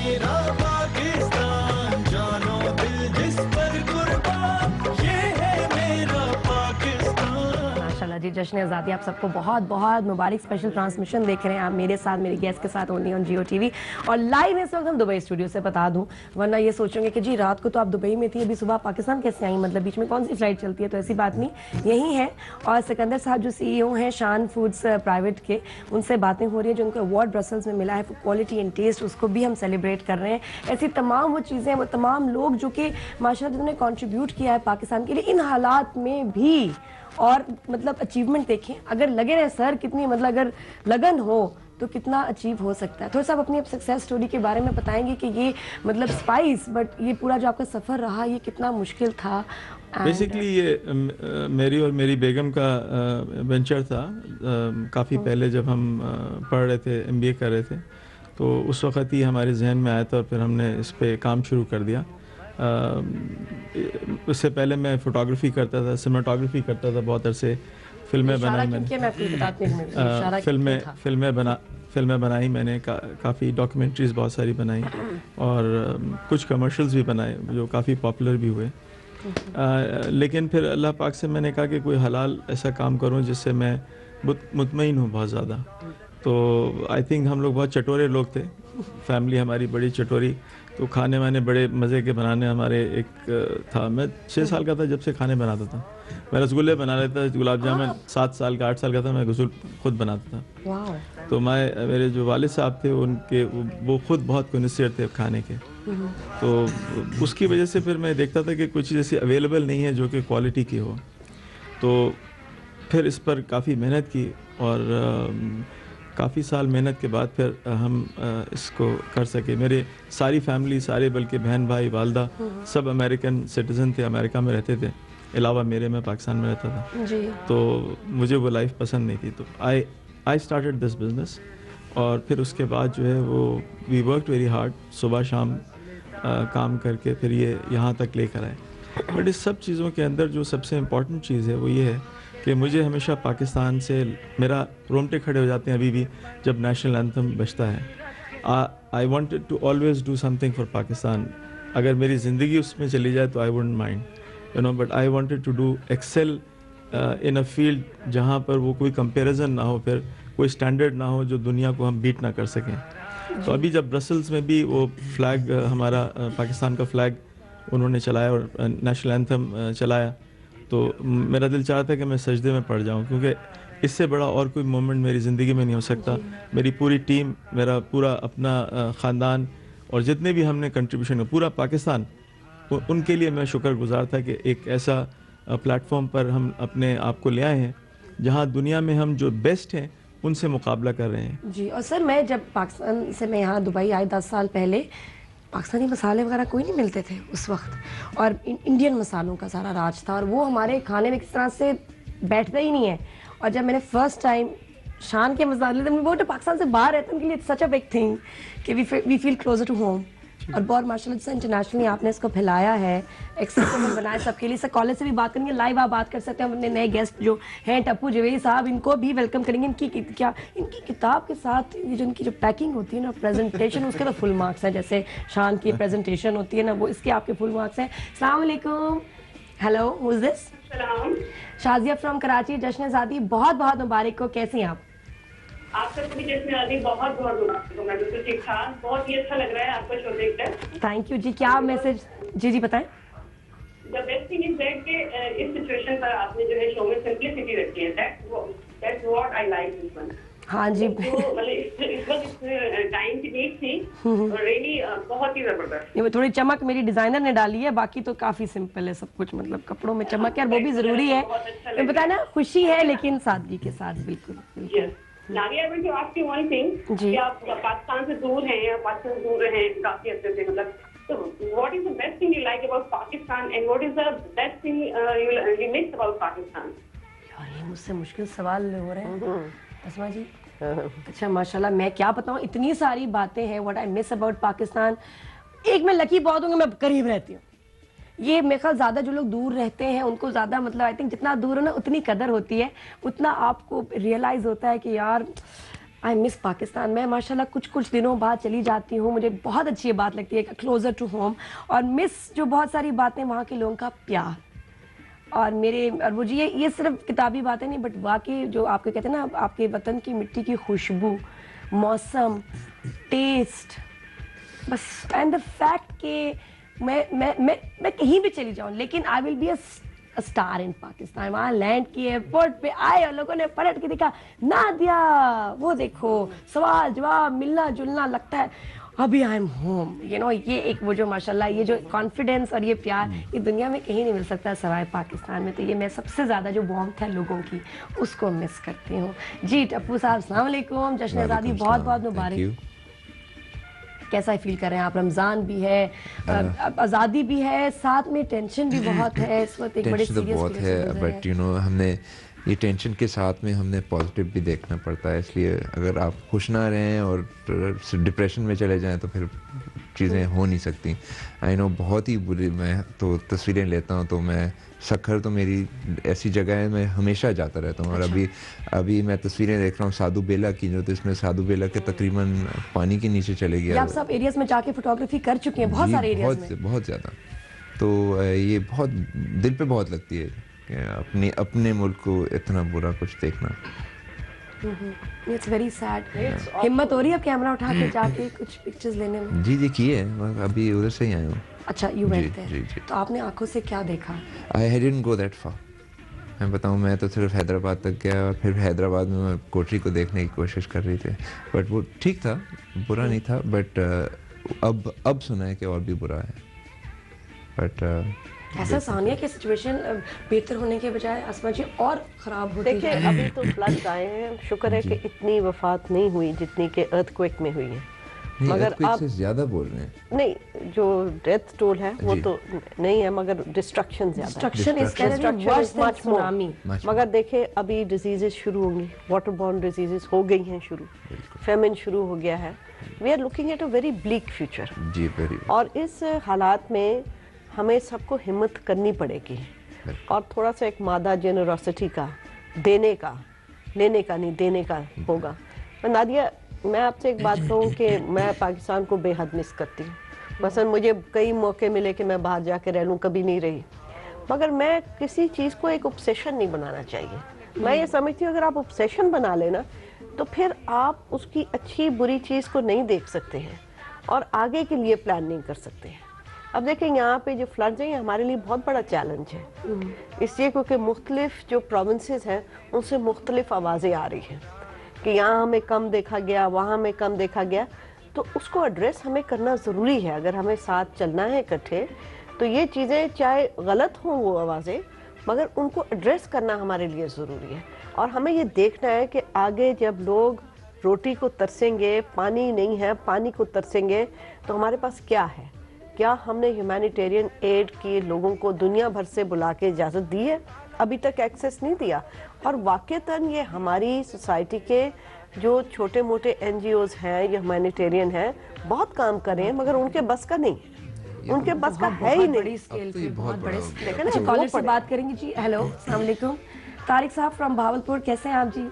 मेरा पाकिस्तान, जानो दिल जिस पर कुर्बान, ये है मेरा पाकिस्तान। माशाल्लाह जी, जश्न आज़ादी आप सबको बहुत बहुत मुबारक। स्पेशल ट्रांसमिशन देख रहे हैं आप मेरे साथ, मेरे गेस्ट के साथ ओनली ऑन जियो टीवी, और लाइव इस वक्त हम दुबई स्टूडियो से। बता दूं, वरना ये सोचेंगे कि जी रात को तो आप दुबई में थी, अभी सुबह पाकिस्तान कैसे आई, मतलब बीच में कौन सी फ्लाइट चलती है, तो ऐसी बात नहीं, यही है। और सिकंदर साहब जो CEO हैं शान फूड्स प्राइवेट के, उनसे बातें हो रही है, जो उनको अवार्ड ब्रसल्स में मिला है फॉर क्वालिटी एंड टेस्ट, उसको भी हम सेलिब्रेट कर रहे हैं। ऐसी तमाम वो चीज़ें, वो तमाम लोग जो कि माशाल्लाह जिन्होंने कॉन्ट्रीब्यूट किया है पाकिस्तान के लिए इन हालात में भी, और मतलब अचीवमेंट देखें, अगर लगे रहे सर कितनी, मतलब अगर लगन हो तो कितना अचीव हो सकता है। थोड़ा सा आप अपनी सक्सेस स्टोरी के बारे में बताएंगे कि ये मतलब स्पाइस, बट ये पूरा जो आपका सफ़र रहा ये कितना मुश्किल था। बेसिकली ये मेरी और मेरी बेगम का वेंचर था। काफ़ी पहले जब हम पढ़ रहे थे, MBA कर रहे थे, तो उस वक़्त ही हमारे जहन में आया था और फिर हमने इस पे काम शुरू कर दिया। उससे पहले मैं फ़ोटोग्राफी करता था, सिनेमाटोग्राफी करता था बहुत अरसे। फिल्में बनाई मैंने, फिल्में बनाई मैंने, काफ़ी डॉक्यूमेंट्रीज़ बहुत सारी बनाई, और कुछ कमर्शियल्स भी बनाए जो काफ़ी पॉपुलर भी हुए। लेकिन फिर अल्लाह पाक से मैंने कहा कि कोई हलाल ऐसा काम करूं जिससे मैं मुतमईन हूँ बहुत ज़्यादा। तो आई थिंक हम लोग बहुत चटोरे लोग थे, फैमिली हमारी बड़ी चटोरी, तो खाने वाने बड़े मज़े के बनाने हमारे एक था। मैं 6 साल का था जब से खाने बनाता था। मैं रसगुल्ले बना लेता, गुलाब जामुन 7 साल का 8 साल का था मैं गसूल खुद बनाता था। तो मेरे जो वालिद साहब थे उनके वो खुद बहुत कॉन्शियस थे खाने के, तो उसकी वजह से फिर मैं देखता था कि कुछ चीज़ ऐसी अवेलेबल नहीं है जो कि क्वालिटी की हो। तो फिर इस पर काफ़ी मेहनत की, और काफ़ी साल मेहनत के बाद फिर हम इसको कर सके। मेरे सारी फैमिली, सारे बल्कि बहन भाई वालदा सब अमेरिकन सिटीज़न थे, अमेरिका में रहते थे, अलावा मेरे, मैं पाकिस्तान में रहता था जी। तो मुझे वो लाइफ पसंद नहीं थी, तो आई स्टार्टेड दिस बिज़नेस। और फिर उसके बाद जो है वो वी वर्कड वेरी हार्ड, सुबह शाम काम करके फिर ये यहाँ तक लेकर आए। बट इस सब चीज़ों के अंदर जो सबसे इम्पॉर्टेंट चीज़ है वो ये है कि मुझे हमेशा पाकिस्तान से मेरा रोंगटे खड़े हो जाते हैं अभी भी जब नेशनल एंथम बजता है। I wanted to always do something for Pakistan. अगर मेरी ज़िंदगी उसमें चली जाए तो I wouldn't mind, you know, but I wanted to do excel in a field जहाँ पर वो कोई कंपैरिजन ना हो, फिर कोई स्टैंडर्ड ना हो जो दुनिया को हम बीट ना कर सकें। तो अभी जब ब्रसल्स में भी वो फ्लैग हमारा पाकिस्तान का फ्लैग उन्होंने चलाया और नेशनल एंथम चलाया, तो मेरा दिल चाहता है कि मैं सजदे में पड़ जाऊं, क्योंकि इससे बड़ा और कोई मोमेंट मेरी ज़िंदगी में नहीं हो सकता। मेरी पूरी टीम, मेरा पूरा अपना ख़ानदान, और जितने भी हमने कंट्रीब्यूशन, पूरा पाकिस्तान, उनके लिए मैं शुक्रगुजार था कि एक ऐसा प्लेटफॉर्म पर हम अपने आप को ले आए हैं जहां दुनिया में हम जो बेस्ट हैं उनसे मुकाबला कर रहे हैं जी। और सर मैं जब पाकिस्तान से मैं यहाँ दुबई आई 10 साल पहले, पाकिस्तानी मसाले वगैरह कोई नहीं मिलते थे उस वक्त, और इंडियन मसालों का सारा राज था, और वो हमारे खाने में किस तरह से बैठता ही नहीं है। और जब मैंने फर्स्ट टाइम शान के मसाले, वो तो पाकिस्तान से बाहर रहते हैं उनके लिए सच अ बिग थिंग कि we feel closer to home. और बहुत माशाल्लाह से इंटरनेशनली आपने इसको फैलाया है, एक्सेसिबल बनाया सबके लिए। सर कॉलेज से भी बात करेंगे, लाइव आप बात कर सकते हैं। अपने नए गेस्ट जो हैं टप्पू जवेरी साहब, इनको भी वेलकम करेंगे। इनकी किताब के साथ ये जो इनकी जो पैकिंग होती है ना, प्रेजेंटेशन, उसके तो फुल मार्क्स हैं। जैसे शान की प्रेजेंटेशन होती है ना, वो इसके आपके फुल मार्क्स हैं। अस्सलाम वालेकुम, hello, who is this? Shazia from Karachi. जश्न आज़ादी बहुत बहुत मुबारक हो, कैसी हैं आप? आप सबको भी जश्न आज़ादी बहुत बहुत मुबारक हो। मैं बिल्कुल ठीक ठाक, बहुत ही अच्छा लग रहा है आपका शो देखकर। थैंक यू जी। क्या मैसेज? जी बताएं। The best thing is that कि इस सिचुएशन पर आपने जो है शो में सिंपलिसिटी रखी है। That's what I like this one. हाँ जी, मतलब इस वक्त टाइम की नीड थी, और रियली बहुत ही जबरदस्त। ये थोड़ी चमक मेरी डिजाइनर ने डाली है, बाकी तो काफी सिंपल है सब कुछ, मतलब कपड़ों में चमक है, और वो भी जरूरी है। तो बताया ना, खुशी है लेकिन सादगी के साथ। बिल्कुल। नारिया, मैं जो आपकी वन थिंग कि आप पाकिस्तान से दूर हैं, या पाकिस्तान से दूर रहे काफी अच्छे से, मतलब तो what is the best thing you like about Pakistan, and what is the best thing you miss about Pakistan? यार ये मुझसे मुश्किल सवाल हो रहे हैं अस्मा जी। अच्छा माशाल्लाह, मैं क्या बताऊं, इतनी सारी बातें हैं। What I miss about Pakistan, एक मैं लकी बहुत हूँ कि मैं करीब रहती हूँ। ये मेरे ख्याल ज़्यादा जो लोग दूर रहते हैं उनको ज़्यादा, मतलब आई थिंक जितना दूर हो ना उतनी कदर होती है, उतना आपको रियलाइज़ होता है कि यार आई मिस पाकिस्तान. मैं माशाल्लाह कुछ दिनों बाद चली जाती हूँ, मुझे बहुत अच्छी ये बात लगती है कि क्लोज़र टू होम, और मिस जो बहुत सारी बातें वहाँ के लोगों का प्यार, और वो जी ये सिर्फ किताबी बातें नहीं, बट वाकई जो आपके कहते हैं ना, आपके वतन की मिट्टी की खुशबू, मौसम, टेस्ट, बस, एंड द फैक्ट कि मैं कहीं भी चली जाऊँ, लेकिन I will be a star in Pakistan. वहाँ लैंड की एयरपोर्ट पे आए और लोगों ने पलट के देखा, नादिया, वो देखो, सवाल जवाब मिलना जुलना, लगता है अभी I am home. You know, ये एक वो जो माशाल्लाह ये जो कॉन्फिडेंस और ये प्यार, ये दुनिया में कहीं नहीं मिल सकता सवाए पाकिस्तान में. तो ये मैं सबसे ज़्यादा जो वार्मथ है लोगों की, उसको मिस करती हूँ. जी टप्पू साहब, अस्सलाम वालेकुम. जश्न आज़ादी बहुत बहुत मुबारक. कैसा फील कर रहे हैं आप? रमज़ान भी है, आज़ादी भी है, साथ में टेंशन भी बहुत है इस वक्त. एक बड़े सीरियस बहुत है, बट यू नो हमने ये टेंशन के साथ में हमने पॉजिटिव भी देखना पड़ता है. इसलिए अगर आप खुश ना रहें और डिप्रेशन में चले जाएं तो फिर चीज़ें हो नहीं सकती. आई नो बहुत ही बुरी, मैं तो तस्वीरें लेता हूँ तो मैं सखर तो मेरी ऐसी जगह है, मैं हमेशा जाता रहता हूँ. और अभी मैं तस्वीरें देख रहा हूँ साधु बेला की, जो तो इसमें साधु बेला के तकरीबन पानी के नीचे चले गया. आप सब एरियाज में जाके फोटोग्राफी कर चुके हैं, बहुत सारे एरियाज में. बहुत ज़्यादा. तो ये बहुत दिल पे बहुत लगती है कि अपने मुल्क को इतना बुरा कुछ देखना. It's very sad. हिम्मत हो रही है अब कैमरा उठा के जाके कुछ पिक्चर्स लेने में? जी किए, अभी उधर से ही आया हूँ. अच्छा, यू वेंट जी. देयर. तो आपने आंखों से क्या देखा? I didn't go that far. मैं बताऊँ, मैं तो सिर्फ हैदराबाद तक गया, और फिर हैदराबाद में मैं कोठरी को देखने की कोशिश कर रही थी, बट वो ठीक था, बुरा नहीं था. बट अब सुना है कि और भी बुरा है. बट ऐसा सानिया की सिचुएशन बेहतर होने के बजाय असमा जी और ख़राब होती है. देखिए अभी तो फ्लड्स आए हैं, शुक्र है कि इतनी वफात नहीं हुई जितनी कि अर्थक्वेक में हुई है. मगर आप से ज़्यादा बोल रहे हैं. नहीं, जो डेथ टोल है वो तो नहीं है, मगर डिस्ट्रक्शन ज़्यादा है. मगर देखे अभी डिजीजेस शुरू होंगी, वाटर बॉर्न डिजीजेस हो गई हैं शुरू, फेमिन शुरू हो गया है. We are looking at a very bleak future. जी, वेरी. और इस हालात में हमें सबको हिम्मत करनी पड़ेगी, और थोड़ा सा एक मादा जेनरोसिटी का, देने का, लेने का नहीं, देने का होगा. नादिया, मैं आपसे एक बात कहूँ कि मैं पाकिस्तान को बेहद मिस करती हूँ. मसलन मुझे कई मौके मिले कि मैं बाहर जाके रह लूँ, कभी नहीं रही, मगर मैं किसी चीज़ को एक ऑब्सेशन नहीं बनाना चाहिए. मैं ये समझती हूँ अगर आप ऑब्सेशन बना लेना तो फिर आप उसकी अच्छी बुरी चीज़ को नहीं देख सकते हैं और आगे के लिए प्लान नहीं कर सकते हैं. अब देखें, यहाँ पे जो फ्लड्स हैं, ये हमारे लिए बहुत बड़ा चैलेंज है, इसलिए क्योंकि मुख्तलिफ जो प्रोविंसेस हैं उनसे मुख्तलिफ आवाज़ें आ रही हैं कि यहाँ हमें कम देखा गया, वहाँ हमें कम देखा गया. तो उसको एड्रेस हमें करना ज़रूरी है. अगर हमें साथ चलना है इकट्ठे, तो ये चीज़ें चाहे गलत हों वो आवाज़ें, मगर उनको एड्रेस करना हमारे लिए ज़रूरी है. और हमें ये देखना है कि आगे जब लोग रोटी को तरसेंगे, पानी नहीं है, पानी को तरसेंगे, तो हमारे पास क्या है? क्या हमने ह्यूमैनिटेरियन एड के लोगों को दुनिया भर से बुला के इजाज़त दी है? अभी तक एक्सेस नहीं दिया. और वाक़तन ये हमारी सोसाइटी के जो छोटे मोटे NGOs हैं या ह्यूमैनिटेरियन हैं, बहुत काम कर रहे हैं, मगर उनके बस का नहीं, उनके बस का है ही नहीं. बहुत बड़े स्केल पे. कॉलर से बात करेंगे. जी हेलो, अस्सलाम वालेकुम. तारिक साहब फ्रॉम भावलपुर, कैसे हैं आप जी?